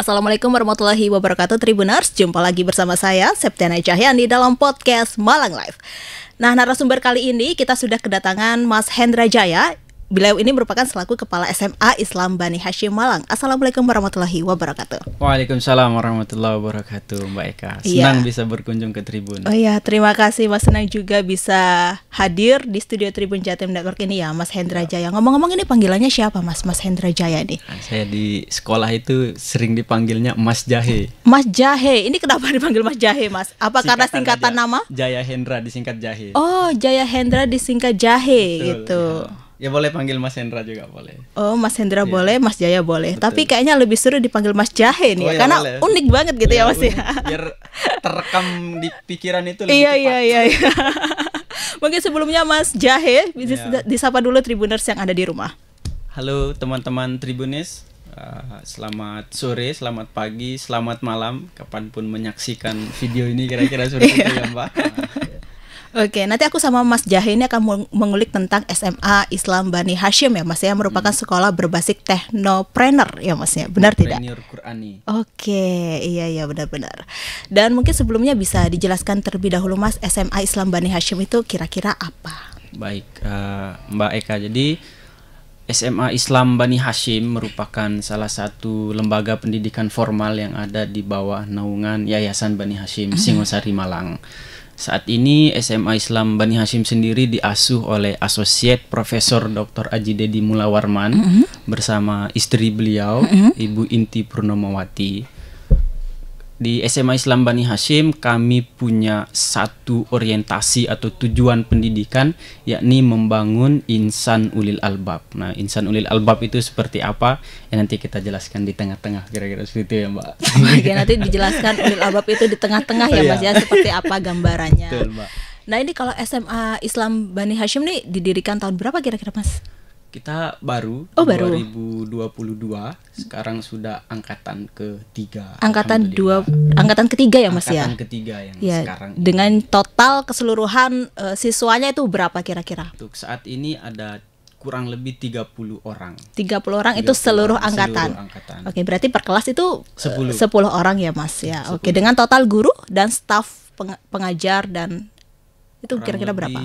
Assalamualaikum warahmatullahi wabarakatuh Tribuners. Jumpa lagi bersama saya Septiana Cahyani dalam podcast Malang Live. Nah, narasumber kali ini kita sudah kedatangan Mas Hendra Jaya. Beliau ini merupakan selaku Kepala SMA Islam Bani Hashim Malang. Assalamualaikum warahmatullahi wabarakatuh. Waalaikumsalam warahmatullahi wabarakatuh, Mbak Eka. Senang bisa berkunjung ke Tribun. Oh iya, terima kasih Mas. Senang juga bisa hadir di studio Tribun Jatim Network ini ya, Mas Hendra Jaya. Ngomong-ngomong ini panggilannya siapa Mas Hendra Jaya nih? Saya di sekolah itu sering dipanggilnya Mas Jahe. Mas Jahe, ini kenapa dipanggil Mas Jahe Mas? Apa karena singkatan nama? Jaya Hendra disingkat Jahe. Oh, Jaya Hendra disingkat Jahe. Betul, gitu ya boleh panggil Mas Hendra juga boleh. Oh, Mas Hendra boleh, Mas Jaya boleh. Betul. Tapi kayaknya lebih seru dipanggil Mas Jahe nih, karena boleh. Unik banget gitu ya Mas ya. Biar terekam di pikiran itu lebih cepat. Iya. Mungkin sebelumnya Mas Jahe bisa disapa dulu Tribuners yang ada di rumah. Halo teman-teman Tribuners, selamat sore, selamat pagi, selamat malam, kapanpun menyaksikan video ini kira-kira seperti itu ya Mbak. Oke, nanti aku sama Mas Jahe ini akan mengulik tentang SMA Islam Bani Hashim ya Mas ya, merupakan sekolah berbasis teknopreneur ya Mas ya, benar tidak? Qurani. Oke, iya benar-benar. Dan mungkin sebelumnya bisa dijelaskan terlebih dahulu Mas, SMA Islam Bani Hashim itu kira-kira apa? Baik, Mbak Eka, jadi SMA Islam Bani Hashim merupakan salah satu lembaga pendidikan formal yang ada di bawah naungan Yayasan Bani Hashim Singosari Malang. Saat ini SMA Islam Bani Hashim sendiri diasuh oleh Asosiat Profesor Dr. Aji Dedi Mulawarman bersama istri beliau, Ibu Inti Purnomawati. Di SMA Islam Bani Hashim kami punya satu orientasi atau tujuan pendidikan, yakni membangun insan ulil albab. Nah, insan ulil albab itu seperti apa? Ya nanti kita jelaskan di tengah-tengah, kira-kira seperti itu ya Mbak. Oke, nanti dijelaskan ulil albab itu di tengah-tengah ya Mas ya, seperti apa gambarannya. Betul, Mbak. Nah, ini kalau SMA Islam Bani Hashim nih didirikan tahun berapa kira-kira Mas? Kita baru, 2022, sekarang sudah angkatan ketiga. Angkatan ketiga ya Mas ya? Angkatan ketiga yang sekarang. Dengan total keseluruhan siswanya itu berapa kira-kira? Untuk saat ini ada kurang lebih 30 orang. 30 orang itu seluruh angkatan. Oke, berarti per kelas itu 10 orang ya Mas ya. 10. Oke, dengan total guru dan staf pengajar dan itu kira-kira berapa?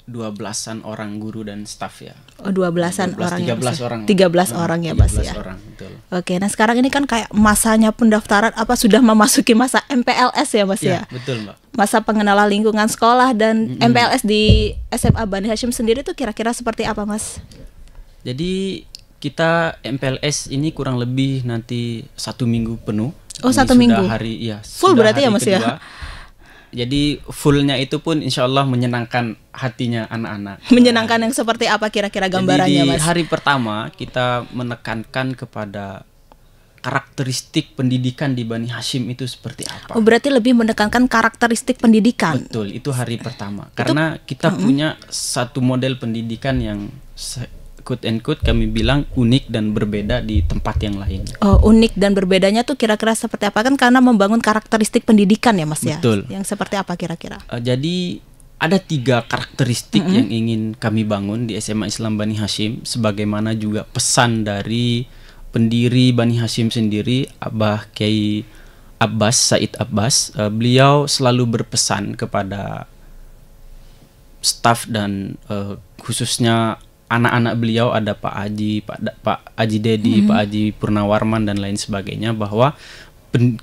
12-an orang guru dan staf ya. Oh, 12-an orang. 13 orang ya Mas ya. Orang, betul. Oke, nah sekarang ini kan kayak masanya pendaftaran sudah memasuki masa MPLS ya Mas ya. Betul Mbak. Masa pengenalan lingkungan sekolah dan MPLS di SMA Bani Hashim sendiri tuh kira-kira seperti apa Mas? Jadi kita MPLS ini kurang lebih nanti 1 minggu penuh. Oh, 1 minggu. Full berarti ya Mas ya. Jadi fullnya itu pun insya Allah menyenangkan hatinya anak-anak. Menyenangkan yang seperti apa kira-kira gambarannya Mas? Jadi di hari pertama kita menekankan kepada karakteristik pendidikan di Bani Hashim itu seperti apa. Oh, berarti lebih menekankan karakteristik pendidikan. Betul, itu hari pertama. Karena kita punya satu model pendidikan yang quote and quote kami bilang unik dan berbeda di tempat yang lain. Oh, unik dan berbedanya tuh kira-kira seperti apa? Kan karena membangun karakteristik pendidikan ya Mas ya. Betul. Yang seperti apa kira-kira? Jadi ada 3 karakteristik yang ingin kami bangun di SMA Islam Bani Hashim, sebagaimana juga pesan dari pendiri Bani Hashim sendiri, Abah Kiai Said Abbas. Beliau selalu berpesan kepada staf dan khususnya anak-anak beliau, ada Pak Aji Dedi, Pak Aji Purnawarman dan lain sebagainya, bahwa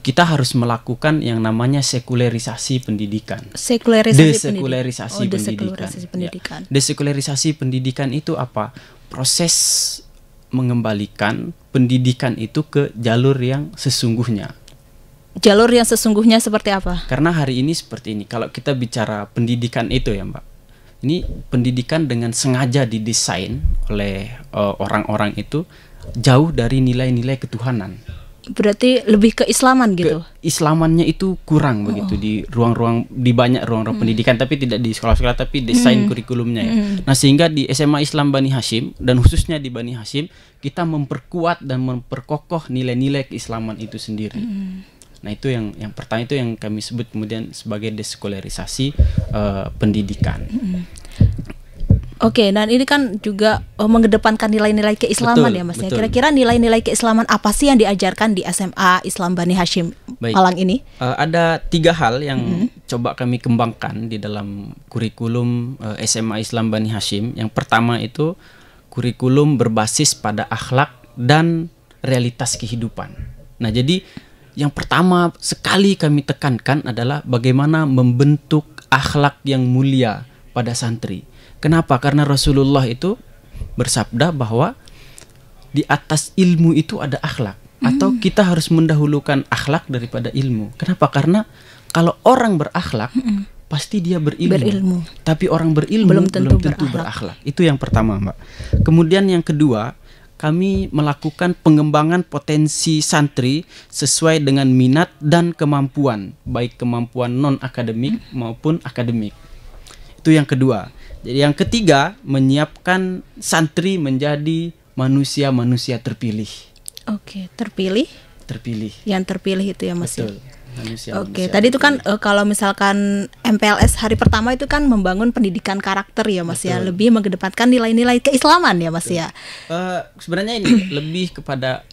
kita harus melakukan yang namanya sekularisasi pendidikan. Desekularisasi pendidikan. Desekularisasi pendidikan itu apa? Proses mengembalikan pendidikan itu ke jalur yang sesungguhnya. Jalur yang sesungguhnya seperti apa? Karena hari ini seperti ini, kalau kita bicara pendidikan itu ya Mbak, ini pendidikan dengan sengaja didesain oleh orang-orang itu jauh dari nilai-nilai ketuhanan. Berarti lebih keislaman gitu? Keislamannya itu kurang begitu di ruang-ruang, di banyak ruang-ruang pendidikan, tapi tidak di sekolah-sekolah, tapi desain kurikulumnya ya. Nah, sehingga di SMA Islam Bani Hashim dan khususnya di Bani Hashim kita memperkuat dan memperkokoh nilai-nilai keislaman itu sendiri. Nah, itu yang pertama, itu yang kami sebut kemudian sebagai desekularisasi pendidikan. Oke, dan ini kan juga mengedepankan nilai-nilai keislaman Betul, ya Mas ya. betul. Kira-kira nilai-nilai keislaman apa sih yang diajarkan di SMA Islam Bani Hashim Baik. Malang ini? Ada 3 hal yang coba kami kembangkan di dalam kurikulum SMA Islam Bani Hashim. Yang pertama itu kurikulum berbasis pada akhlak dan realitas kehidupan. Nah, jadi yang pertama sekali kami tekankan adalah bagaimana membentuk akhlak yang mulia pada santri. Kenapa? Karena Rasulullah itu bersabda bahwa di atas ilmu itu ada akhlak. Atau kita harus mendahulukan akhlak daripada ilmu. Kenapa? Karena kalau orang berakhlak, pasti dia berilmu. Tapi orang berilmu belum tentu berakhlak. Itu yang pertama, Mbak. Kemudian yang kedua, kami melakukan pengembangan potensi santri sesuai dengan minat dan kemampuan, baik kemampuan non-akademik maupun akademik. Itu yang kedua. Jadi yang ketiga, menyiapkan santri menjadi manusia-manusia terpilih. Oke, terpilih. Yang terpilih itu ya Mas. Betul. Oke, tadi itu kan kalau misalkan MPLS hari pertama itu kan membangun pendidikan karakter ya Mas. Betul. Ya, lebih mengedepankan nilai-nilai keislaman ya Mas. Betul. Ya. Sebenarnya ini lebih kepada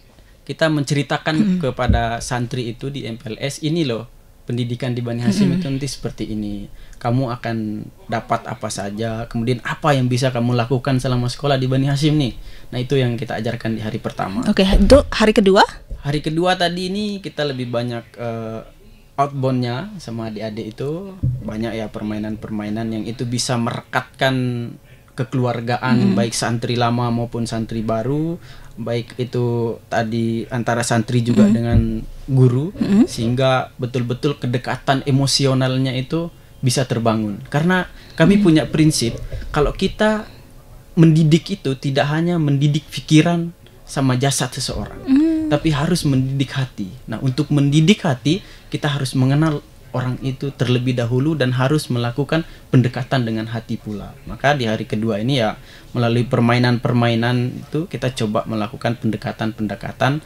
kita menceritakan kepada santri itu di MPLS, ini loh pendidikan di Bani Hashim itu nanti seperti ini. Kamu akan dapat apa saja, kemudian apa yang bisa kamu lakukan selama sekolah di Bani Hashim nih. Nah, itu yang kita ajarkan di hari pertama. Oke, itu hari kedua? Hari kedua tadi ini kita lebih banyak outboundnya sama adik-adik itu. Banyak ya permainan-permainan yang itu bisa merekatkan kekeluargaan baik santri lama maupun santri baru, baik itu tadi antara santri juga dengan guru, sehingga betul-betul kedekatan emosionalnya itu bisa terbangun. Karena kami punya prinsip, kalau kita mendidik itu tidak hanya mendidik pikiran sama jasad seseorang, tapi harus mendidik hati. Nah, untuk mendidik hati, kita harus mengenal orang itu terlebih dahulu dan harus melakukan pendekatan dengan hati pula. Maka di hari kedua ini ya melalui permainan-permainan itu kita coba melakukan pendekatan-pendekatan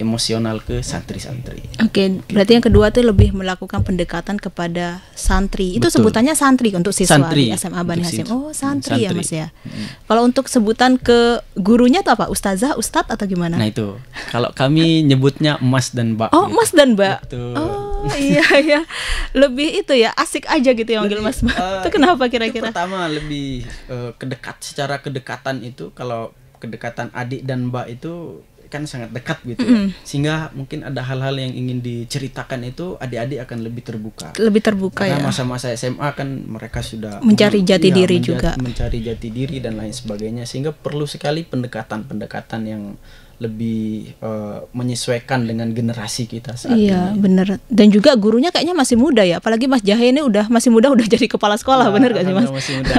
emosional ke santri-santri. Oke, berarti yang kedua tuh lebih melakukan pendekatan kepada santri. Itu Betul. sebutannya santri untuk siswa Santri, di SMA Bani untuk Hashim. siswa. Oh, santri ya Santri. Mas ya. Kalau untuk sebutan ke gurunya tuh apa? Ustazah, ustadz atau gimana? Nah, itu. Kalau kami nyebutnya Mas dan Mbak. Oh, gitu. Mas dan Mbak. Betul. Oh, iya ya. Lebih itu ya, asik aja gitu ya manggil Mas Mbak. Itu kenapa kira-kira? Itu pertama lebih secara kedekatan itu, kalau kedekatan adik dan Mbak itu kan sangat dekat gitu ya. Sehingga mungkin ada hal-hal yang ingin diceritakan itu adik-adik akan lebih terbuka. Lebih terbuka. Karena ya. masa-masa SMA kan mereka sudah mencari jati diri juga. Mencari jati diri dan lain sebagainya, sehingga perlu sekali pendekatan-pendekatan yang lebih menyesuaikan dengan generasi kita saat ini. Iya, bener. Dan juga gurunya kayaknya masih muda ya. Apalagi Mas Jahe ini masih muda, udah jadi kepala sekolah, bener gak sih Mas? Masih muda.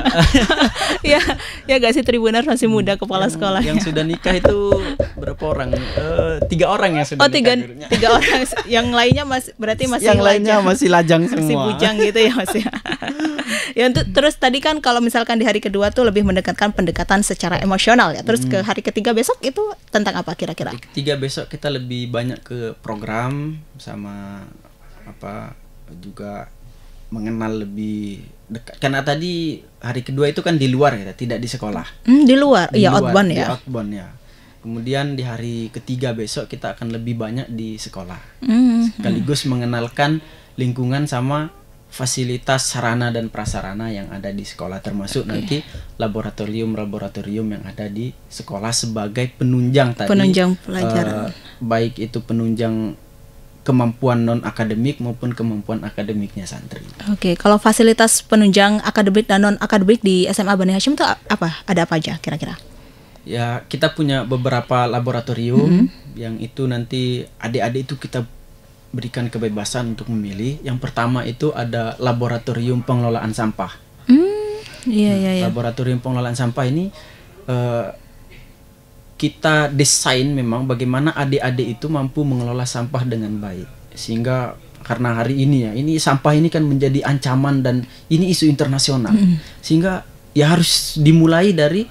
ya gak sih Tribuners, masih muda kepala sekolah. Yang sudah nikah itu berapa orang? 3 orang yang sudah nikah gurunya. 3 orang. Yang lainnya berarti masih yang lainnya masih lajang semua. Masih bujang gitu ya Mas ya. Ya, terus tadi kan kalau misalkan di hari kedua tuh lebih mendekatkan pendekatan secara emosional ya. Terus ke hari ketiga besok itu tentang apa kira-kira? Hari ketiga besok kita lebih banyak ke program sama juga mengenal lebih dekat. Karena tadi hari kedua itu kan di luar ya, tidak di sekolah. Di luar, iya outbound ya. Di outbound ya. Kemudian di hari ketiga besok kita akan lebih banyak di sekolah. Sekaligus mengenalkan lingkungan sama fasilitas sarana dan prasarana yang ada di sekolah, termasuk nanti laboratorium yang ada di sekolah sebagai penunjang pelajaran, baik itu penunjang kemampuan non akademik maupun kemampuan akademiknya santri. Oke, kalau fasilitas penunjang akademik dan non akademik di SMA Bani Hashim itu apa? Ada apa aja kira-kira? Ya, kita punya beberapa laboratorium yang itu nanti adik-adik itu kita berikan kebebasan untuk memilih. Yang pertama itu ada laboratorium pengelolaan sampah. Iya. Laboratorium pengelolaan sampah ini kita desain memang bagaimana adik-adik itu mampu mengelola sampah dengan baik. Sehingga karena hari ini ya, ini sampah ini kan menjadi ancaman dan ini isu internasional. Sehingga ya harus dimulai dari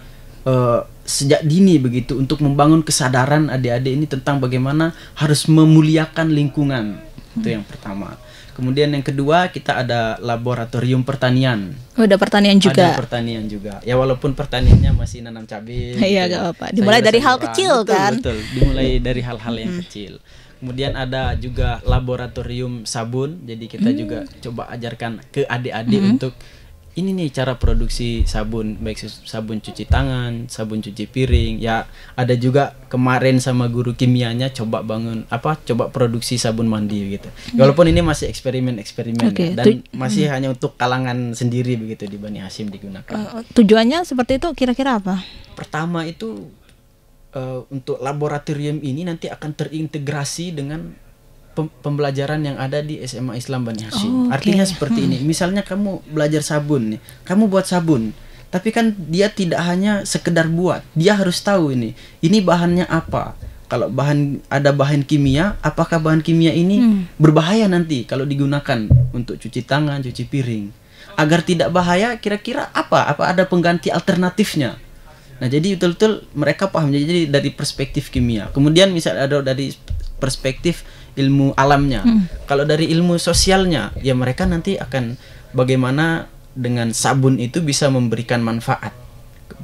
sejak dini begitu, untuk membangun kesadaran adik-adik ini tentang bagaimana harus memuliakan lingkungan. Itu yang pertama. Kemudian yang kedua kita ada laboratorium pertanian. Oh, ada pertanian juga. Ada pertanian juga. Ya walaupun pertaniannya masih nanam cabai. Iya, gitu gak apa-apa. Dimulai dari hal kecil kan. Betul. Dimulai dari hal-hal yang kecil. Kemudian ada juga laboratorium sabun. Jadi kita juga coba ajarkan ke adik-adik untuk ini nih cara produksi sabun, baik sabun cuci tangan, sabun cuci piring. Ya ada juga kemarin sama guru kimianya coba coba produksi sabun mandi gitu. Walaupun ini masih eksperimen Oke, ya, dan masih hanya untuk kalangan sendiri begitu di Bani Hashim digunakan. Tujuannya seperti itu kira-kira apa? Pertama itu untuk laboratorium ini nanti akan terintegrasi dengan pembelajaran yang ada di SMA Islam Bani Hashim. Artinya seperti ini. Misalnya kamu belajar sabun nih, kamu buat sabun, tapi kan dia tidak hanya sekedar buat, dia harus tahu ini bahannya apa. Kalau ada bahan kimia, apakah bahan kimia ini berbahaya nanti kalau digunakan untuk cuci tangan, cuci piring? Agar tidak bahaya, kira-kira apa ada pengganti alternatifnya? Nah, jadi betul-betul mereka paham. Jadi dari perspektif kimia. Kemudian misalnya ada dari perspektif ilmu alamnya. Kalau dari ilmu sosialnya, ya mereka nanti akan bagaimana dengan sabun itu bisa memberikan manfaat,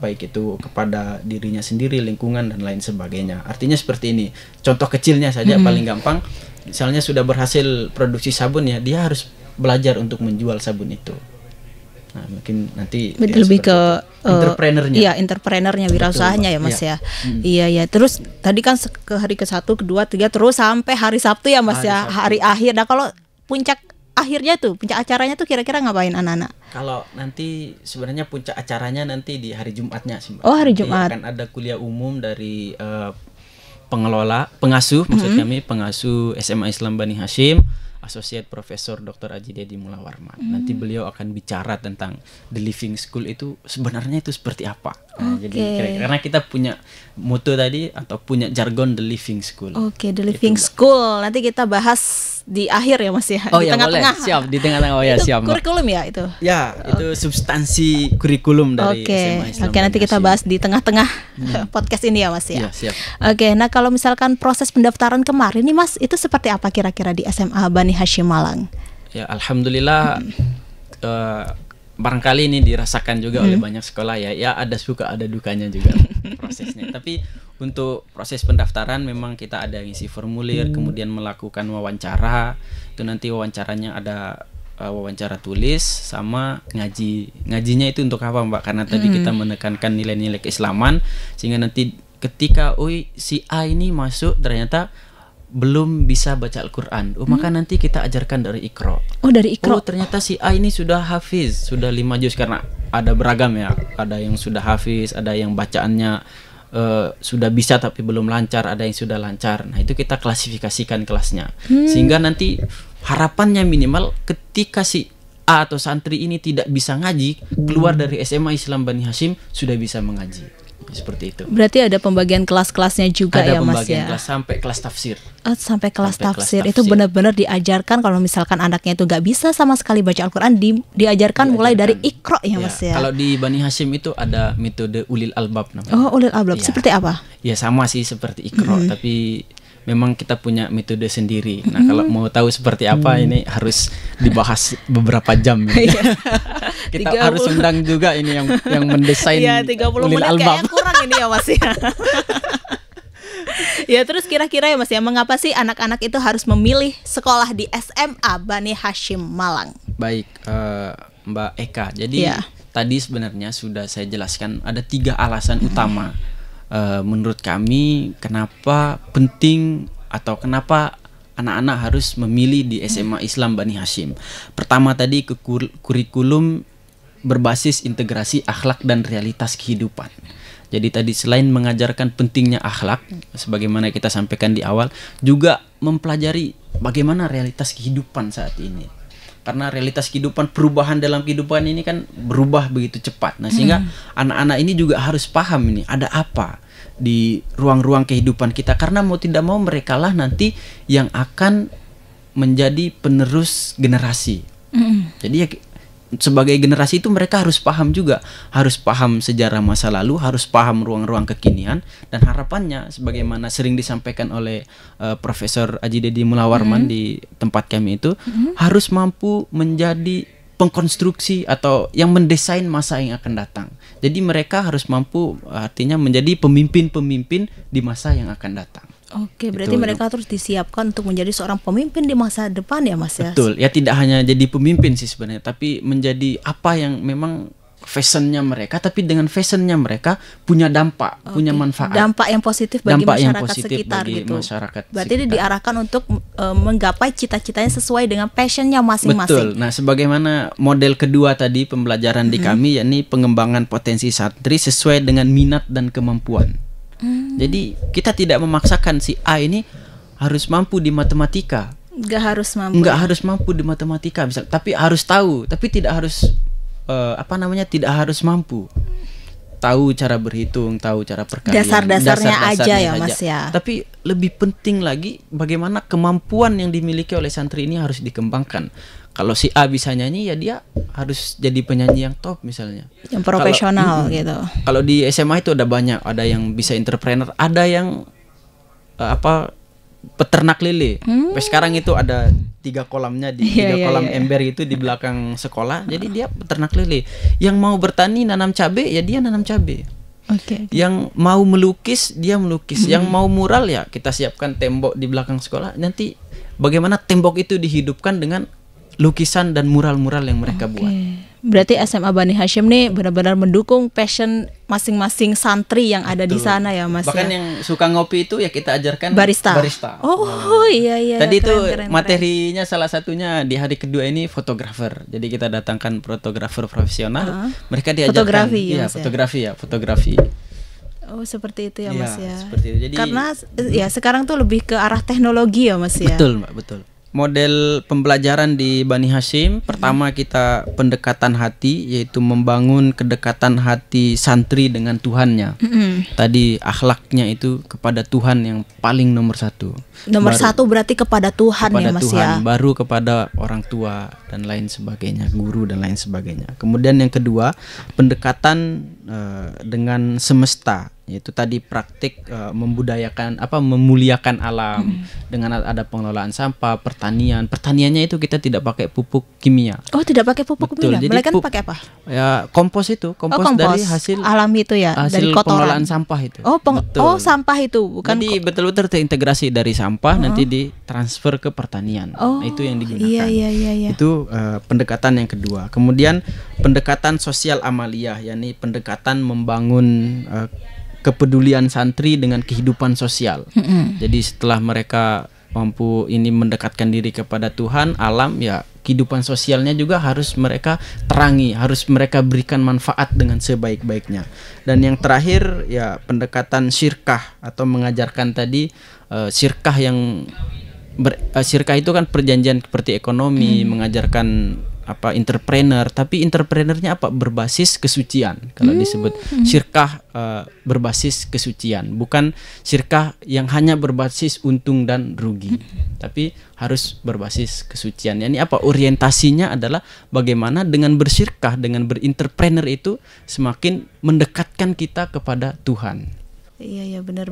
baik itu kepada dirinya sendiri, lingkungan dan lain sebagainya. Artinya seperti ini. Contoh kecilnya saja paling gampang. Misalnya sudah berhasil produksi sabun ya, dia harus belajar untuk menjual sabun itu. Nah, mungkin nanti lebih ke entrepreneurnya. Iya, entrepreneurnya, wirausahanya ya Mas ya. Iya. Terus tadi kan ke hari ke-1, ke-2, 3 terus sampai hari Sabtu ya Mas ya, hari akhir. Nah, kalau puncak acaranya tuh kira-kira ngapain anak-anak? Kalau nanti sebenarnya puncak acaranya nanti di hari Jumatnya sih, Mbak. Oh, hari Jumat. Akan ada kuliah umum dari pengasuh maksud kami, pengasuh SMA Islam Bani Hashim, Associate Profesor Dr. Haji Dedi Mullah Warman. Nanti beliau akan bicara tentang The Living School itu sebenarnya itu seperti apa. Nah, jadi karena kita punya motto tadi atau punya jargon The Living School. Oke, The Living School. Nanti kita bahas di akhir ya Mas ya. Oh di ya, tengah-tengah. boleh. Siap, di tengah-tengah. Oh ya, siap. Kurikulum ya itu. Ya, itu substansi kurikulum dari SMA Islam. Oke, nanti kita bahas di tengah-tengah podcast ini ya Mas ya. Iya, siap. Oke, nah kalau misalkan proses pendaftaran kemarin nih Mas, itu seperti apa kira-kira di SMA Bani Hashim Malang? Ya, alhamdulillah barangkali ini dirasakan juga oleh banyak sekolah ya. Ya ada suka ada dukanya juga prosesnya. Tapi untuk proses pendaftaran memang kita ada ngisi formulir, kemudian melakukan wawancara. Itu nanti wawancaranya ada wawancara tulis sama ngaji. Ngajinya itu untuk apa Mbak? Karena tadi kita menekankan nilai-nilai keislaman, sehingga nanti ketika si A ini masuk ternyata belum bisa baca Al-Quran, maka nanti kita ajarkan dari Iqra. Oh, dari Iqra. Oh, ternyata si A ini sudah hafiz, sudah 5 juz, karena ada beragam ya. Ada yang sudah hafiz, ada yang bacaannya sudah bisa tapi belum lancar, ada yang sudah lancar. Nah, itu kita klasifikasikan kelasnya. Sehingga nanti harapannya minimal ketika si A atau santri ini tidak bisa ngaji, keluar dari SMA Islam Bani Hashim sudah bisa mengaji. Seperti itu. Berarti ada pembagian kelas-kelasnya juga ya Mas ya? Ada pembagian kelas sampai kelas tafsir. Sampai kelas tafsir. Itu benar-benar diajarkan kalau misalkan anaknya itu gak bisa sama sekali baca Al-Quran, diajarkan mulai dari Iqra ya Mas ya? Kalau di Bani Hashim itu ada metode ulil albab namanya. Oh, ulil albab. Ya. Seperti apa? Ya sama sih seperti Iqra, tapi memang kita punya metode sendiri. Nah, kalau mau tahu seperti apa ini harus dibahas beberapa jam. Kita harus undang juga ini yang mendesain ya, 30 ulil menit albab. Kayaknya kurang ini ya Mas ya. Ya, terus kira-kira ya Mas ya, mengapa sih anak-anak itu harus memilih sekolah di SMA Bani Hashim Malang? Baik, Mbak Eka. Jadi tadi sebenarnya sudah saya jelaskan ada 3 alasan utama. Menurut kami kenapa penting atau kenapa anak-anak harus memilih di SMA Islam Bani Hashim. Pertama tadi kurikulum berbasis integrasi akhlak dan realitas kehidupan. Jadi tadi selain mengajarkan pentingnya akhlak, sebagaimana kita sampaikan di awal, juga mempelajari bagaimana realitas kehidupan saat ini. Karena realitas kehidupan, perubahan dalam kehidupan ini kan berubah begitu cepat. Nah, sehingga anak-anak ini juga harus paham ini ada apa di ruang-ruang kehidupan kita. Karena mau tidak mau mereka lah nanti yang akan menjadi penerus generasi. Jadi ya sebagai generasi itu mereka harus paham juga, harus paham sejarah masa lalu, harus paham ruang-ruang kekinian, dan harapannya sebagaimana sering disampaikan oleh Profesor Aji Dedi Mulawarman di tempat kami itu, harus mampu menjadi pengkonstruksi atau yang mendesain masa yang akan datang. Jadi mereka harus mampu, artinya menjadi pemimpin-pemimpin di masa yang akan datang. Oke, berarti mereka terus disiapkan untuk menjadi seorang pemimpin di masa depan ya Mas ya? Betul, ya tidak hanya jadi pemimpin sih sebenarnya, tapi menjadi apa yang memang fashionnya mereka, tapi dengan fashionnya mereka punya dampak, punya manfaat. Dampak yang positif bagi Dampak yang masyarakat positif sekitar bagi gitu. masyarakat Berarti sekitar. diarahkan untuk menggapai cita-citanya sesuai dengan passionnya masing-masing. Betul. Nah, sebagaimana model kedua tadi pembelajaran di kami, yakni pengembangan potensi santri sesuai dengan minat dan kemampuan. Jadi kita tidak memaksakan si A ini harus mampu di matematika. Nggak harus mampu. Nggak harus mampu di matematika, bisa, tapi harus tahu, tapi tidak harus tidak harus mampu. Tahu cara berhitung, tahu cara perkalian. Dasar-dasarnya aja ya Mas ya. Tapi lebih penting lagi bagaimana kemampuan yang dimiliki oleh santri ini harus dikembangkan. Kalau si A bisa nyanyi, ya dia harus jadi penyanyi yang top misalnya. Yang profesional gitu. Kalau di SMA itu ada banyak, ada yang bisa entrepreneur, ada yang peternak lele. Sampai sekarang itu ada 3 kolamnya di 3 kolam ember itu di belakang sekolah. Jadi dia peternak lele. Yang mau bertani nanam cabe, ya dia nanam cabe. Oke. Yang mau melukis, dia melukis. Yang mau mural, ya kita siapkan tembok di belakang sekolah. Nanti bagaimana tembok itu dihidupkan dengan lukisan dan mural-mural yang mereka buat. Berarti SMA Bani Hasyim nih benar-benar mendukung passion masing-masing santri yang ada di sana ya Mas. Bahkan ya? yang suka ngopi itu ya kita ajarkan barista. Oh iya. Tadi itu keren. materinya salah satunya di hari kedua ini fotografer. Jadi kita datangkan fotografer profesional. Mereka diajarkan fotografi. Oh, seperti itu ya Iya, Mas ya. seperti itu. Jadi karena ya sekarang tuh lebih ke arah teknologi ya Mas ya. Betul, Mbak, betul. Model pembelajaran di Bani Hasyim, pertama kita pendekatan hati, yaitu membangun kedekatan hati santri dengan Tuhannya. Tadi akhlaknya itu kepada Tuhan yang paling nomor satu. Nomor satu berarti kepada Tuhan ya Mas Tuhan, ya. baru kepada orang tua dan lain sebagainya, guru dan lain sebagainya. Kemudian yang kedua, pendekatan dengan semesta, yaitu tadi praktik memuliakan alam dengan ada pengelolaan sampah, pertaniannya itu kita tidak pakai pupuk kimia. Oh, tidak pakai pupuk kimia. Jadi Mereka pakai apa? Ya kompos dari hasil alam itu ya, hasil dari kotoran. pengelolaan sampah itu. Sampah itu bukan. Jadi betul-betul terintegrasi dari sampah nanti ditransfer ke pertanian. Nah, itu yang digunakan. Iya. Itu pendekatan yang kedua. Kemudian pendekatan sosial amaliyah, yakni pendekatan membangun kepedulian santri dengan kehidupan sosial. Jadi setelah mereka mampu ini mendekatkan diri kepada Tuhan, alam, ya kehidupan sosialnya juga harus mereka terangi, harus mereka berikan manfaat dengan sebaik-baiknya. Dan yang terakhir ya pendekatan syirkah atau mengajarkan tadi syirkah yang syirkah itu kan perjanjian seperti ekonomi, mengajarkan entrepreneur, tapi entrepreneurnya berbasis kesucian. Kalau disebut syirkah berbasis kesucian, bukan syirkah yang hanya berbasis untung dan rugi, tapi harus berbasis kesucian. Yani orientasinya adalah bagaimana dengan bersyirkah, dengan berentrepreneur itu semakin mendekatkan kita kepada Tuhan. Iya benar.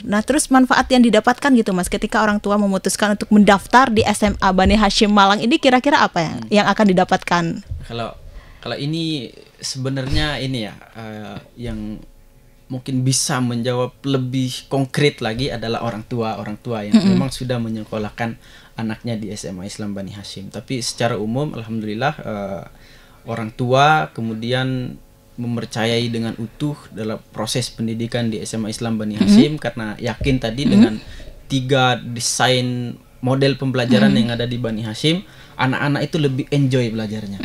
Nah, terus manfaat yang didapatkan gitu Mas ketika orang tua memutuskan untuk mendaftar di SMA Bani Hasyim Malang ini, kira-kira apa yang akan didapatkan? Kalau ini sebenarnya ini ya yang mungkin bisa menjawab lebih konkret lagi adalah orang tua yang memang sudah menyekolahkan anaknya di SMA Islam Bani Hasyim. Tapi secara umum alhamdulillah orang tua kemudian mempercayai dengan utuh dalam proses pendidikan di SMA Islam Bani Hasyim karena yakin tadi dengan 3 desain model pembelajaran yang ada di Bani Hasyim, anak-anak itu lebih enjoy belajarnya.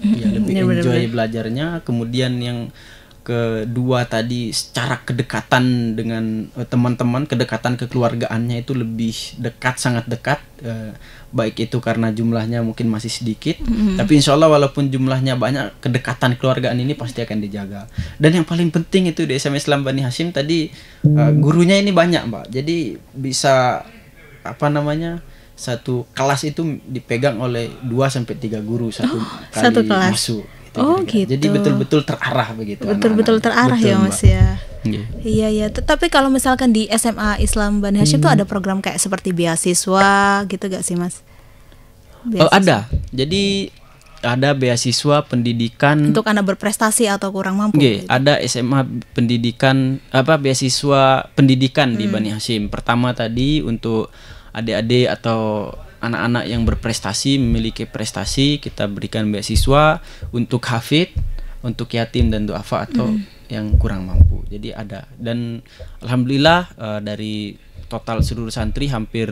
Ya, lebih enjoy belajarnya. Kemudian yang kedua tadi secara kedekatan dengan teman-teman, kedekatan kekeluargaannya itu lebih dekat, sangat dekat. Baik itu karena jumlahnya mungkin masih sedikit, tapi insya Allah walaupun jumlahnya banyak, kedekatan keluargaan ini pasti akan dijaga. Dan yang paling penting itu di SMA Islam Bani Hasyim tadi gurunya ini banyak Mbak, jadi bisa satu kelas itu dipegang oleh 2 sampai 3 guru satu kali satu kelas. masuk. Gitu. Jadi betul-betul terarah begitu. Betul-betul terarah Betul, ya Mas Mbak. ya. Iya. Iya ya. Tapi kalau misalkan di SMA Islam Bani Hasyim tuh ada program kayak seperti beasiswa gitu gak sih Mas? Ada. Jadi ada beasiswa pendidikan Untuk anak berprestasi atau kurang mampu. Gitu. Ada SMA pendidikan beasiswa pendidikan di Bani Hasyim. Pertama tadi untuk adik-adik atau anak-anak yang berprestasi, memiliki prestasi, kita berikan beasiswa untuk hafid, untuk yatim dan duafa atau yang kurang mampu. Jadi ada. Dan alhamdulillah dari total seluruh santri hampir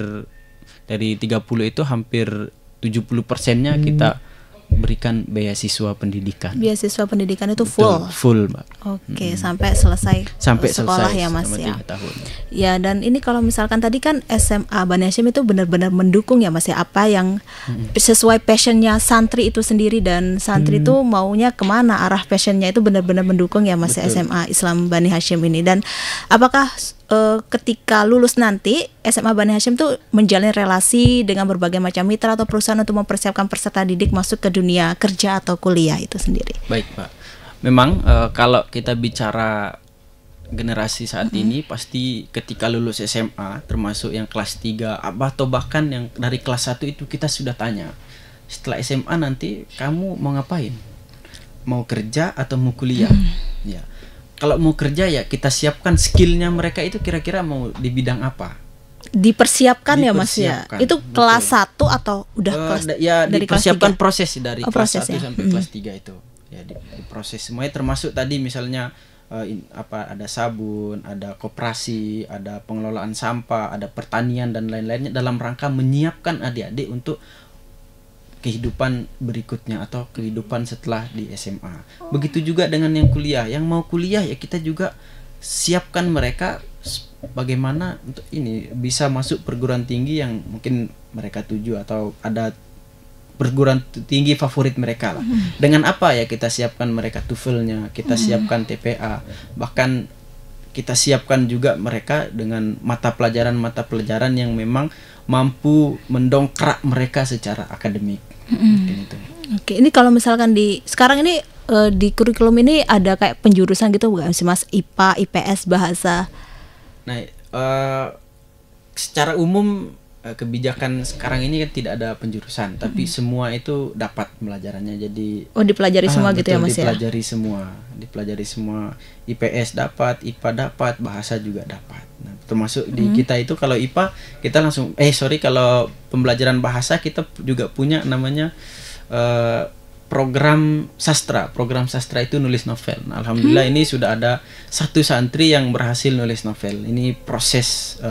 dari 30 itu hampir 70%-nya kita berikan beasiswa pendidikan. Beasiswa pendidikan itu full. Betul, full, Mbak. Oke, sampai selesai sekolah selesai ya Mas ya. selama 3 tahun. Ya, dan ini kalau misalkan tadi kan SMA Bani Hasyim itu benar-benar mendukung ya Mas ya, apa yang sesuai passionnya santri itu sendiri, dan santri itu maunya kemana, arah passionnya itu benar-benar mendukung ya Mas ya, Betul. SMA Islam Bani Hasyim ini. Dan apakah ketika lulus nanti SMA Bani Hasyim tuh menjalin relasi dengan berbagai macam mitra atau perusahaan untuk mempersiapkan peserta didik masuk ke dunia kerja atau kuliah itu sendiri? Baik, Pak. Memang kalau kita bicara generasi saat ini pasti ketika lulus SMA termasuk yang kelas 3 atau bahkan yang dari kelas 1 itu kita sudah tanya, setelah SMA nanti kamu mau ngapain? Mau kerja atau mau kuliah? Ya. Kalau mau kerja ya kita siapkan skillnya mereka itu kira-kira mau di bidang apa? Dipersiapkan ya Mas ya. Dipersiapkan, Itu betul. kelas 1 atau udah kelas Ya dari kelas dipersiapkan 3? proses dari kelas prosesnya. 1 sampai kelas 3 itu. Ya diproses semuanya termasuk tadi misalnya ada sabun, ada koperasi, ada pengelolaan sampah, ada pertanian dan lain-lainnya dalam rangka menyiapkan adik-adik untuk kehidupan berikutnya atau kehidupan setelah di SMA. Begitu juga dengan yang kuliah. Yang mau kuliah ya kita juga siapkan mereka bagaimana untuk ini bisa masuk perguruan tinggi yang mungkin mereka tuju atau ada perguruan tinggi favorit mereka lah. Dengan apa ya kita siapkan mereka TOEFL-nya, kita siapkan TPA, bahkan kita siapkan juga mereka dengan mata pelajaran yang memang mampu mendongkrak mereka secara akademik. Mungkin itu. Oke, ini kalau misalkan di sekarang ini di kurikulum ini ada kayak penjurusan gitu bukan sih Mas? IPA, IPS, bahasa. Nah, secara umum kebijakan sekarang ini kan tidak ada penjurusan, tapi semua itu dapat pelajarannya. Jadi dipelajari semua gitu ya Mas ya. Dipelajari semua. IPS dapat, IPA dapat, bahasa juga dapat. Nah, termasuk di kita itu kalau IPA kita langsung kalau pembelajaran bahasa kita juga punya namanya program sastra. Program sastra itu nulis novel. Nah, alhamdulillah ini sudah ada satu santri yang berhasil nulis novel. Ini proses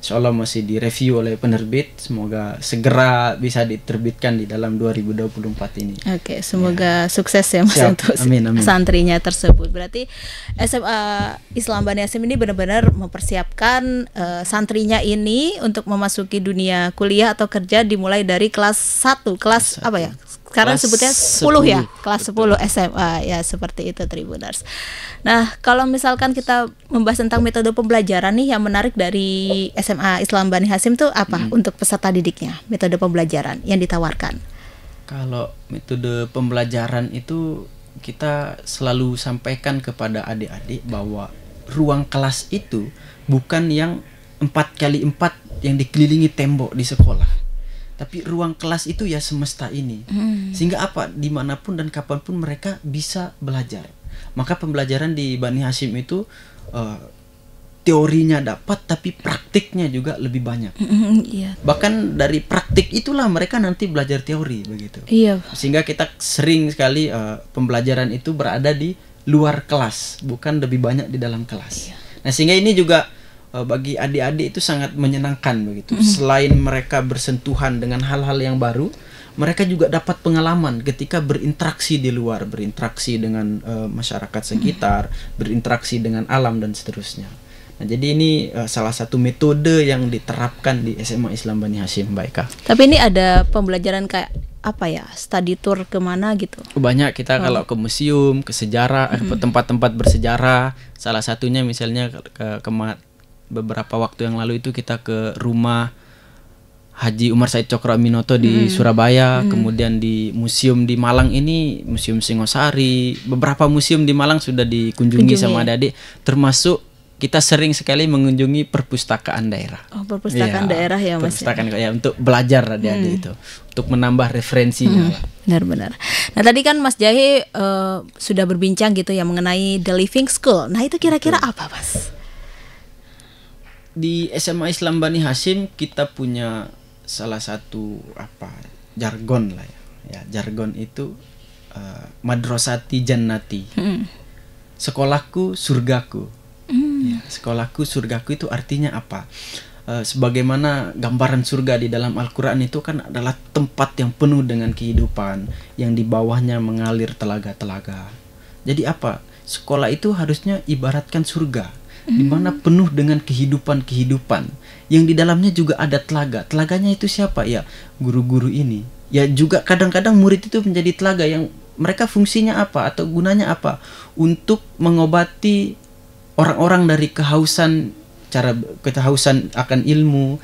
insya Allah masih direview oleh penerbit. Semoga segera bisa diterbitkan di dalam 2024 ini. Oke, semoga sukses ya Mas Siap. untuk Amin. santrinya tersebut. Berarti SMA Islam Bani Hasyim ini benar-benar mempersiapkan santrinya ini untuk memasuki dunia kuliah atau kerja dimulai dari kelas 1, kelas apa ya? Sekarang Kelas sebutnya 10 ya, kelas 10 SMA ya, seperti itu Tribuners. Nah, kalau misalkan kita membahas tentang metode pembelajaran nih yang menarik dari SMA Islam Bani Hasyim tuh apa untuk peserta didiknya? Metode pembelajaran yang ditawarkan. Kalau metode pembelajaran itu kita selalu sampaikan kepada adik-adik bahwa ruang kelas itu bukan yang 4x4 yang dikelilingi tembok di sekolah. Tapi ruang kelas itu ya semesta ini. Sehingga apa, dimanapun dan kapanpun mereka bisa belajar. Maka pembelajaran di Bani Hasyim itu teorinya dapat, tapi praktiknya juga lebih banyak. Iya. Bahkan dari praktik itulah mereka nanti belajar teori begitu. Iya. Sehingga kita sering sekali pembelajaran itu berada di luar kelas, bukan lebih banyak di dalam kelas. Nah, sehingga ini juga bagi adik-adik itu sangat menyenangkan begitu. Selain mereka bersentuhan dengan hal-hal yang baru, mereka juga dapat pengalaman ketika berinteraksi di luar, berinteraksi dengan masyarakat sekitar, berinteraksi dengan alam dan seterusnya. Nah, jadi ini salah satu metode yang diterapkan di SMA Islam Bani Hasyim, Mbak Eka. Tapi ini ada pembelajaran kayak apa ya, study tour kemana gitu? Banyak kita kalau ke museum, ke sejarah, ke tempat-tempat bersejarah. Salah satunya misalnya beberapa waktu yang lalu itu kita ke rumah Haji Umar Said Cokroaminoto di Surabaya, kemudian di museum di Malang ini, Museum Singosari, beberapa museum di Malang sudah dikunjungi sama adik-adik, termasuk kita sering sekali mengunjungi perpustakaan daerah. Oh, perpustakaan daerah ya Mas. Perpustakaan ya untuk belajar adik-adik itu, untuk menambah referensinya. Benar-benar. Nah tadi kan Mas Jahe sudah berbincang gitu ya mengenai The Living School. Nah itu kira-kira apa Mas? Di SMA Islam Bani Hasyim kita punya salah satu jargon lah ya. Jargon itu madrasati jannati. Sekolahku surgaku. Ya, sekolahku surgaku itu artinya apa? Sebagaimana gambaran surga di dalam Al-Quran itu kan adalah tempat yang penuh dengan kehidupan, yang di bawahnya mengalir telaga-telaga. Jadi apa? Sekolah itu harusnya ibaratkan surga, di mana penuh dengan kehidupan-kehidupan, yang di dalamnya juga ada telaga. Telaganya itu siapa? Ya guru-guru ini. Ya juga kadang-kadang murid itu menjadi telaga yang mereka fungsinya apa atau gunanya apa? Untuk mengobati orang-orang dari kehausan akan ilmu,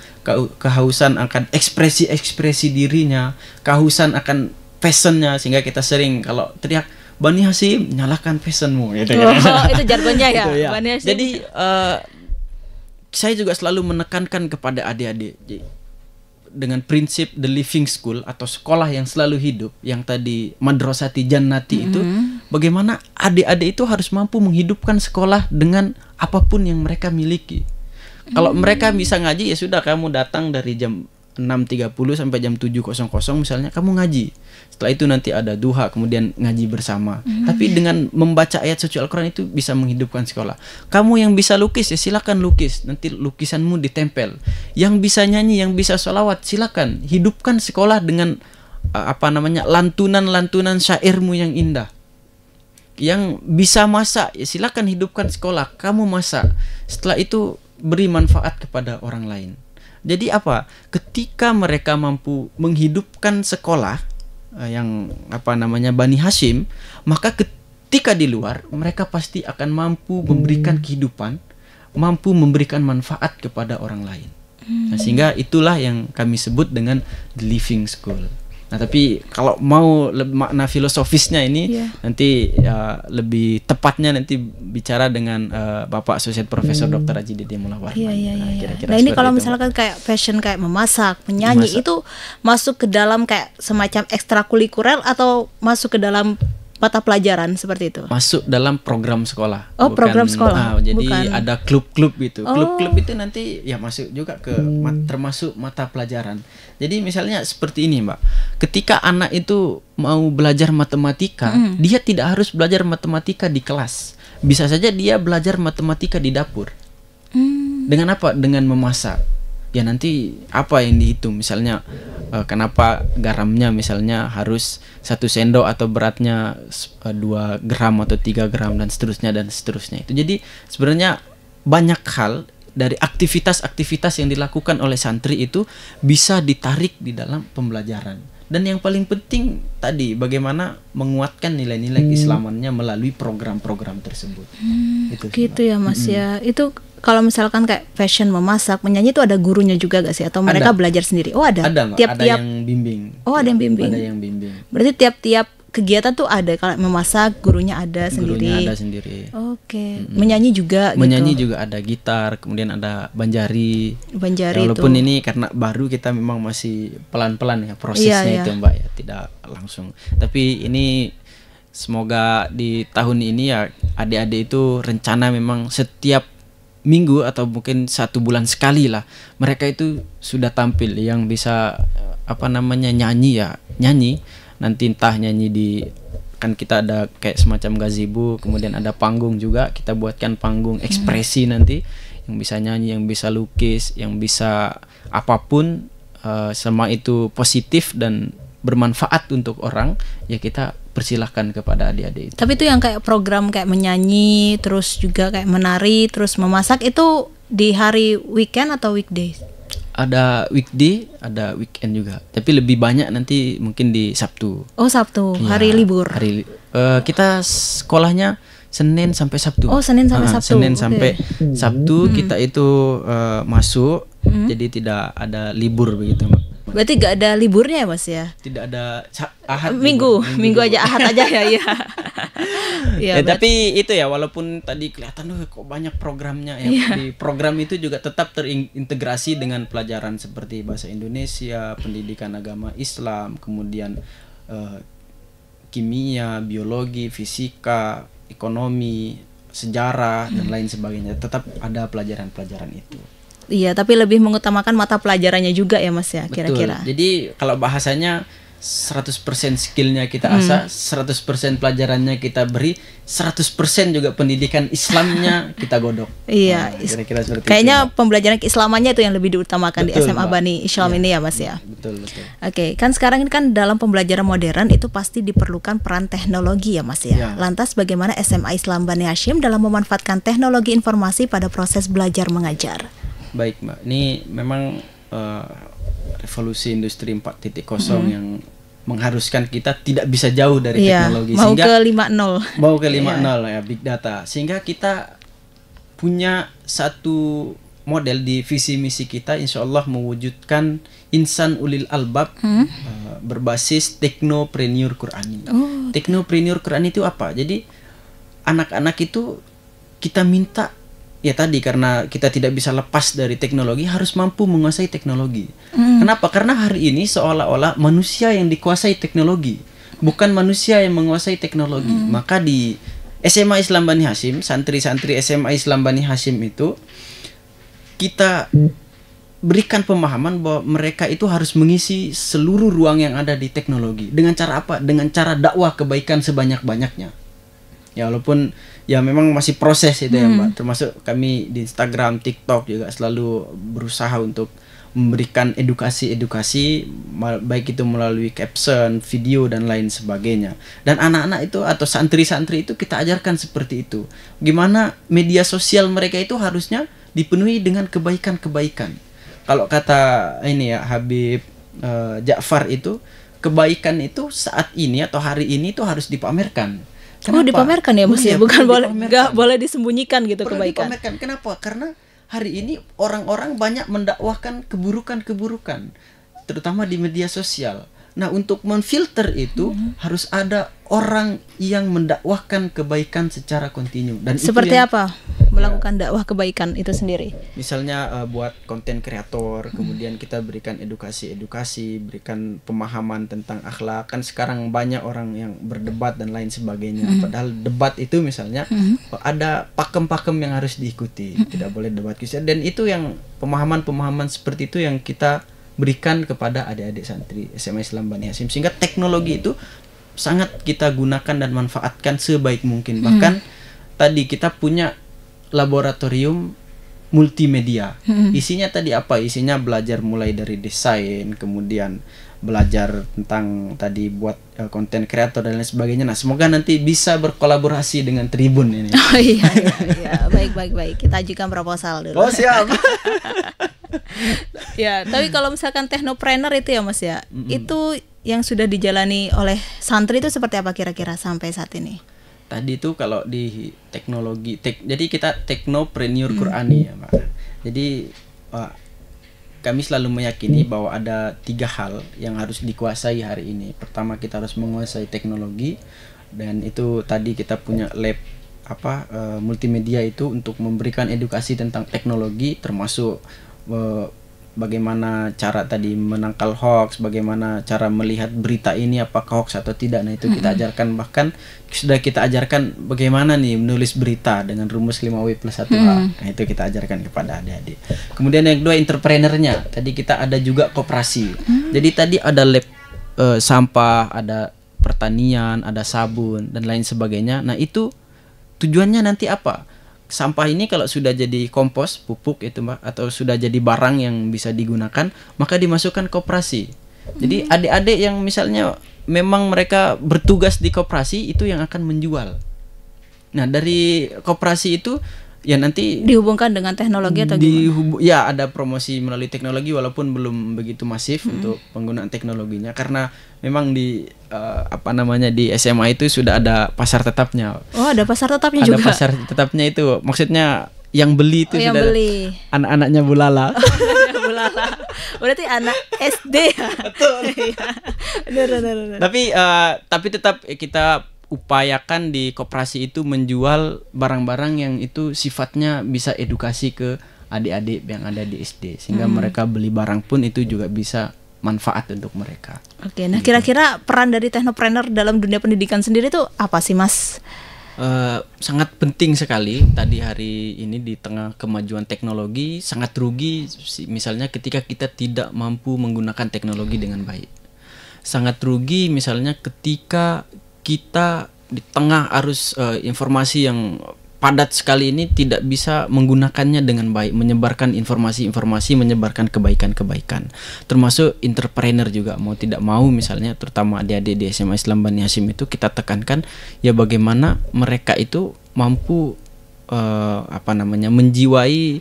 kehausan akan ekspresi dirinya, kehausan akan passionnya, sehingga kita sering kalau teriak Bani Hasyim nyalakan passionmu gitu itu jargonnya ya, gitu, ya. Bani Hasyim. Jadi saya juga selalu menekankan kepada adik-adik dengan prinsip The Living School atau sekolah yang selalu hidup, yang tadi madrasati jannati itu, bagaimana adik-adik itu harus mampu menghidupkan sekolah dengan apapun yang mereka miliki. Kalau mereka bisa ngaji, ya sudah, kamu datang dari jam 6.30 sampai jam 7.00 misalnya, kamu ngaji. Setelah itu nanti ada duha, kemudian ngaji bersama. Tapi dengan membaca ayat suci Al-Quran itu bisa menghidupkan sekolah. Kamu yang bisa lukis, ya silakan lukis. Nanti lukisanmu ditempel. Yang bisa nyanyi, yang bisa sholawat, silakan. Hidupkan sekolah dengan lantunan-lantunan syairmu yang indah. Yang bisa masak, ya silakan hidupkan sekolah. Kamu masak. Setelah itu beri manfaat kepada orang lain. Jadi apa? Ketika mereka mampu menghidupkan sekolah yang Bani Hasyim, maka ketika di luar mereka pasti akan mampu memberikan kehidupan, mampu memberikan manfaat kepada orang lain. Nah, sehingga itulah yang kami sebut dengan The Living School. Nah, tapi kalau mau makna filosofisnya ini nanti lebih tepatnya nanti bicara dengan Bapak Asosiat Profesor Dr. Haji Dede Mullah Warman. Nah, ini kalau misalkan kayak passion kayak memasak, menyanyi itu masuk ke dalam kayak semacam ekstrakurikuler atau masuk ke dalam mata pelajaran seperti itu? Masuk dalam program sekolah. Oh, program sekolah. Jadi ada klub-klub gitu. Klub-klub itu nanti ya masuk juga ke termasuk mata pelajaran. Jadi misalnya seperti ini, Mbak. Ketika anak itu mau belajar matematika, dia tidak harus belajar matematika di kelas. Bisa saja dia belajar matematika di dapur. Dengan apa? Dengan memasak. Ya nanti apa yang dihitung, misalnya kenapa garamnya misalnya harus 1 sendok atau beratnya 2 gram atau 3 gram dan seterusnya itu. Jadi sebenarnya banyak hal dari aktivitas-aktivitas yang dilakukan oleh santri itu bisa ditarik di dalam pembelajaran. Dan yang paling penting tadi bagaimana menguatkan nilai-nilai keislamannya melalui program-program tersebut. Gitu ya Mas ya. Itu kalau misalkan kayak fashion, memasak, menyanyi itu ada gurunya juga gak sih? Atau mereka belajar sendiri? Oh ada? Ada, ada yang bimbing. Oh ada yang bimbing? Ada yang bimbing. Berarti tiap-tiap kegiatan tuh ada. Kalau memasak, gurunya ada sendiri? Gurunya ada sendiri. Oke. Menyanyi juga Menyanyi gitu? juga ada gitar, kemudian ada banjari. Banjari walaupun itu. Ini karena baru kita memang masih pelan-pelan ya prosesnya itu Mbak ya. Tidak langsung. Tapi ini semoga di tahun ini ya adik-adik itu rencana memang setiap minggu atau mungkin 1 bulan sekali lah mereka itu sudah tampil, yang bisa nyanyi ya nyanyi, nanti entah nyanyi di, kan kita ada kayak semacam gazebo, kemudian ada panggung juga, kita buatkan panggung ekspresi nanti, yang bisa nyanyi, yang bisa lukis, yang bisa apapun, semua itu positif dan bermanfaat untuk orang, ya kita persilahkan kepada adik-adik itu. Tapi itu yang kayak program kayak menyanyi, terus juga kayak menari, terus memasak, itu di hari weekend atau weekdays? Ada weekday, ada weekend juga. Tapi lebih banyak nanti mungkin di Sabtu. Oh Sabtu, ya, hari libur. Kita sekolahnya Senin sampai Sabtu. Oh Senin sampai Sabtu. Senin sampai Sabtu kita itu masuk. Jadi tidak ada libur begitu, Mbak. Berarti gak ada liburnya ya Mas ya? Tidak ada Ahad, Minggu aja, Ahad aja ya. Iya. Tapi itu ya, walaupun tadi kelihatan kok banyak programnya ya. Di program itu juga tetap terintegrasi dengan pelajaran seperti bahasa Indonesia, pendidikan agama Islam, kemudian kimia, biologi, fisika, ekonomi, sejarah dan lain sebagainya. Tetap ada pelajaran-pelajaran itu. Iya, tapi lebih mengutamakan mata pelajarannya juga ya Mas ya, kira-kira. Betul. Jadi kalau bahasanya 100% skillnya kita asah, 100% pelajarannya kita beri, 100% juga pendidikan Islamnya kita godok. Iya, kira-kira seperti kayaknya itu, pembelajaran keislamannya itu yang lebih diutamakan. Betul, di SMA Mbak. Bani Islam ini ya Mas ya. Betul. Oke, kan sekarang ini kan dalam pembelajaran modern itu pasti diperlukan peran teknologi ya Mas ya. Lantas bagaimana SMA Islam Bani Hashim dalam memanfaatkan teknologi informasi pada proses belajar mengajar? Baik, Mbak. Ini memang revolusi industri 4.0 yang mengharuskan kita tidak bisa jauh dari teknologi. Mau sehingga ke 5.0. Mau ke 5.0 ya, big data. Sehingga kita punya satu model di visi misi kita, insya Allah mewujudkan insan ulil albab berbasis teknopreneur Qurani. Teknopreneur Qurani itu apa? Jadi anak-anak itu kita minta, ya tadi karena kita tidak bisa lepas dari teknologi, harus mampu menguasai teknologi. Kenapa? Karena hari ini seolah-olah manusia yang dikuasai teknologi, bukan manusia yang menguasai teknologi. Maka di SMA Islam Bani Hashim, santri-santri SMA Islam Bani Hashim itu kita berikan pemahaman bahwa mereka itu harus mengisi seluruh ruang yang ada di teknologi. Dengan cara apa? Dengan cara dakwah kebaikan sebanyak-banyaknya. Ya walaupun ya memang masih proses itu ya Mbak. Termasuk kami di Instagram, TikTok juga selalu berusaha untuk memberikan edukasi-edukasi, baik itu melalui caption, video dan lain sebagainya. Dan anak-anak itu atau santri-santri itu kita ajarkan seperti itu. Gimana media sosial mereka itu harusnya dipenuhi dengan kebaikan-kebaikan. Kalau kata ini ya Habib Ja'far itu, kebaikan itu saat ini atau hari ini itu harus dipamerkan. Kenapa? Dipamerkan ya Mas ya, bukan nggak boleh disembunyikan gitu kebaikan. Dipamerkan. Kenapa? Karena hari ini orang-orang banyak mendakwahkan keburukan-keburukan, terutama di media sosial. Nah, untuk memfilter itu harus ada orang yang mendakwahkan kebaikan secara kontinu. Dan seperti itu apa melakukan dakwah kebaikan itu sendiri? Misalnya buat konten kreator, kemudian kita berikan edukasi, berikan pemahaman tentang akhlak. Kan sekarang banyak orang yang berdebat dan lain sebagainya. Padahal debat itu misalnya ada pakem-pakem yang harus diikuti. Tidak boleh debat kisah. Dan itu yang pemahaman-pemahaman seperti itu yang kita berikan kepada adik-adik santri SMA Islam Bani Hashim, sehingga teknologi itu sangat kita gunakan dan manfaatkan sebaik mungkin. Bahkan tadi kita punya laboratorium multimedia. Isinya tadi apa? Isinya belajar mulai dari desain, kemudian belajar tentang tadi buat konten kreator dan lain sebagainya. Nah, semoga nanti bisa berkolaborasi dengan Tribun ini. Oh iya. Baik. Kita ajukan proposal dulu. Oh, siap. Ya, tapi kalau misalkan teknopreneur itu ya Mas ya, itu yang sudah dijalani oleh santri itu seperti apa kira-kira sampai saat ini? Tadi itu kalau di teknologi, jadi kita teknopreneur Qurani ya Mbak. Jadi kami selalu meyakini bahwa ada 3 hal yang harus dikuasai hari ini. Pertama, kita harus menguasai teknologi, dan itu tadi kita punya lab multimedia itu untuk memberikan edukasi tentang teknologi, termasuk bagaimana cara tadi menangkal hoax, bagaimana cara melihat berita ini apakah hoax atau tidak. Nah, itu kita ajarkan, bahkan sudah kita ajarkan bagaimana nih menulis berita dengan rumus 5W+1H. Nah, itu kita ajarkan kepada adik-adik. Kemudian yang kedua, entrepreneurnya. Tadi kita ada juga koperasi. Jadi tadi ada lab sampah, ada pertanian, ada sabun dan lain sebagainya. Nah, itu tujuannya nanti apa? Sampah ini kalau sudah jadi kompos, pupuk itu Mbak, atau sudah jadi barang yang bisa digunakan, maka dimasukkan koperasi. Jadi adik-adik yang misalnya memang mereka bertugas di koperasi itu yang akan menjual. Nah, dari koperasi itu ya nanti dihubungkan dengan teknologi atau gimana? Ya, ada promosi melalui teknologi walaupun belum begitu masif untuk penggunaan teknologinya, karena memang di di SMA itu sudah ada pasar tetapnya. Oh, ada pasar tetapnya juga. Ada pasar tetapnya itu, maksudnya yang beli itu sudah anak-anaknya Bulala. Lala. Berarti anak SD ya. Betul. Benar. Tapi tetap kita upayakan di koperasi itu menjual barang-barang yang itu sifatnya bisa edukasi ke adik-adik yang ada di SD, sehingga mereka beli barang pun itu juga bisa manfaat untuk mereka. Oke, nah kira-kira peran dari technopreneur dalam dunia pendidikan sendiri itu apa sih, Mas? Sangat penting sekali. Tadi hari ini di tengah kemajuan teknologi sangat rugi misalnya ketika kita tidak mampu menggunakan teknologi dengan baik. Sangat rugi misalnya ketika kita di tengah arus informasi yang padat sekali ini tidak bisa menggunakannya dengan baik, menyebarkan informasi-informasi, menyebarkan kebaikan-kebaikan. Termasuk entrepreneur juga mau tidak mau misalnya, terutama adik-adik di SMA Islam Bani Hashim itu kita tekankan ya bagaimana mereka itu mampu menjiwai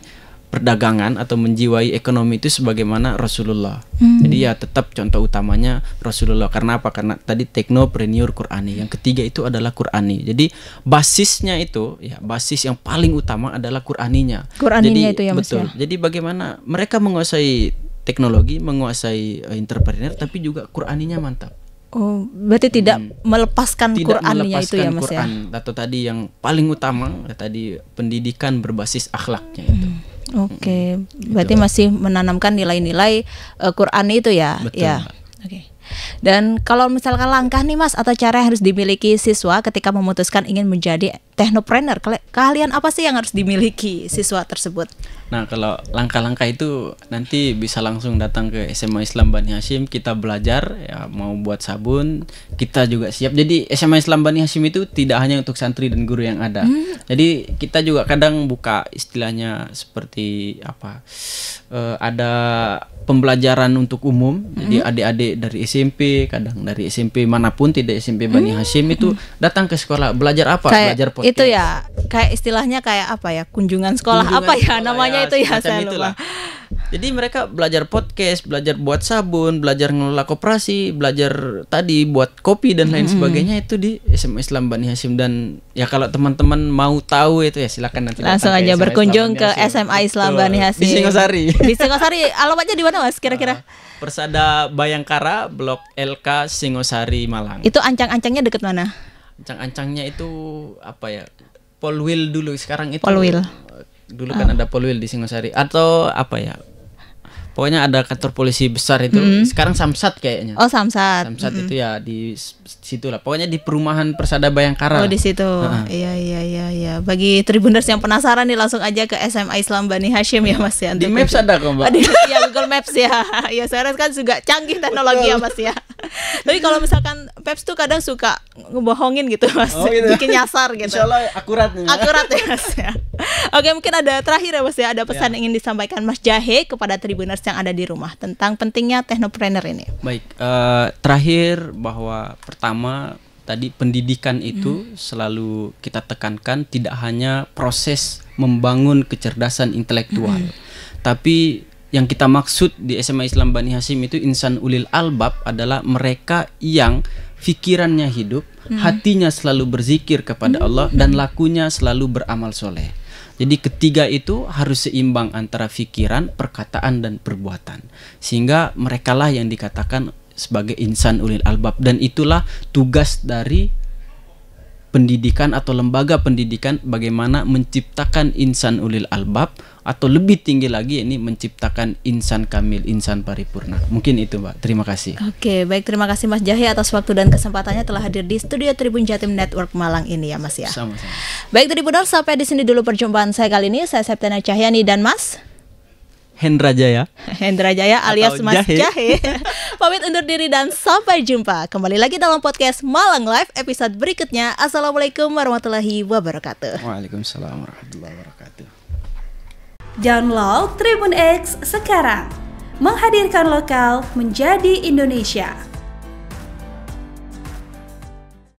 perdagangan atau menjiwai ekonomi itu sebagaimana Rasulullah. Jadi ya tetap contoh utamanya Rasulullah. Karena apa? Karena tadi teknopreneur Qur'ani. Yang ketiga itu adalah Qur'ani. Jadi basisnya itu ya basis yang paling utama adalah Qur'aninya. Qur'aninya itu ya Mas. Betul. Ya? Jadi bagaimana mereka menguasai teknologi, menguasai entrepreneur, tapi juga Qur'aninya mantap. Oh, berarti tidak melepaskan Qur'annya itu ya Mas Quran, ya. Atau tadi yang paling utama tadi pendidikan berbasis akhlaknya itu. Oke, berarti masih menanamkan nilai-nilai Quran itu ya. Betul, ya. Mbak. Oke. Dan kalau misalkan langkah nih Mas atau cara yang harus dimiliki siswa ketika memutuskan ingin menjadi technopreneur, keahlian apa sih yang harus dimiliki siswa tersebut? Nah, kalau langkah-langkah itu nanti bisa langsung datang ke SMA Islam Bani Hashim, kita belajar ya, mau buat sabun, kita juga siap. Jadi SMA Islam Bani Hashim itu tidak hanya untuk santri dan guru yang ada. Jadi kita juga kadang buka istilahnya seperti apa? Ada pembelajaran untuk umum. Jadi adik-adik dari SMP, kadang dari SMP manapun, tidak SMP Bani Hashim itu datang ke sekolah. Belajar apa? Kayak belajar podcast. itu ya, kayak istilahnya kayak apa ya? Kunjungan sekolah apa ya namanya itu ya, saya lupa. Jadi mereka belajar podcast, belajar buat sabun, belajar ngelola koperasi, belajar tadi buat kopi dan lain sebagainya itu di SMA Islam Bani Hashim. Dan ya kalau teman-teman mau tahu itu ya silakan nanti langsung aja berkunjung ke SMA Islam Bani Hashim di Singosari. Di Singosari, alamatnya di mana Mas kira-kira? Persada Bayangkara, Blok LK, Singosari, Malang. Itu ancang-ancangnya deket mana? Ancang-ancangnya itu apa ya? Polwil dulu, sekarang itu Polwil. Dulu kan ada Polwil di Singosari atau apa ya? Pokoknya ada kantor polisi besar itu. Sekarang Samsat kayaknya. Oh, Samsat. Samsat itu ya di situ lah. Pokoknya di perumahan Persada Bayangkara. Oh, di situ. Iya. Bagi Tribuners yang penasaran nih langsung aja ke SMA Islam Bani Hashim ya Mas ya. Di Maps ada kok, Mbak. Ya Google Maps ya. Ya sekarang kan juga canggih teknologi ya Mas ya. Tapi kalau misalkan Maps tuh kadang suka ngebohongin gitu Mas. Oh, gitu. Bikin nyasar gitu. Insyaallah akurat nih. Akurat ya Mas ya. Oke, mungkin ada terakhir ya Mas ya. Ada pesan yang ingin disampaikan Mas Jahe kepada Tribuners yang ada di rumah tentang pentingnya technopreneur ini. Baik, terakhir bahwa pertama tadi pendidikan itu selalu kita tekankan tidak hanya proses membangun kecerdasan intelektual, tapi yang kita maksud di SMA Islam Bani Hashim itu insan ulil albab adalah mereka yang pikirannya hidup, hatinya selalu berzikir kepada Allah dan lakunya selalu beramal soleh. Jadi ketiga itu harus seimbang antara pikiran, perkataan dan perbuatan. Sehingga merekalah yang dikatakan sebagai insan ulil albab, dan itulah tugas dari pendidikan atau lembaga pendidikan, bagaimana menciptakan insan ulil albab, atau lebih tinggi lagi ini menciptakan insan kamil, insan paripurna. Mungkin itu Mbak, terima kasih. Oke, baik, terima kasih Mas Jahe atas waktu dan kesempatannya telah hadir di studio Tribun Jatim Network Malang ini ya Mas ya. Sama-sama. Baik Tribuners, sampai di sini dulu perjumpaan saya kali ini. Saya Septiana Cahyani dan Mas Hendra Jaya alias atau Mas Jahe. Jahe pamit undur diri dan sampai jumpa kembali lagi dalam podcast Malang Live episode berikutnya. Assalamualaikum warahmatullahi wabarakatuh. Waalaikumsalam warahmatullahi wabarakatuh. Download Tribun X sekarang, menghadirkan lokal menjadi Indonesia.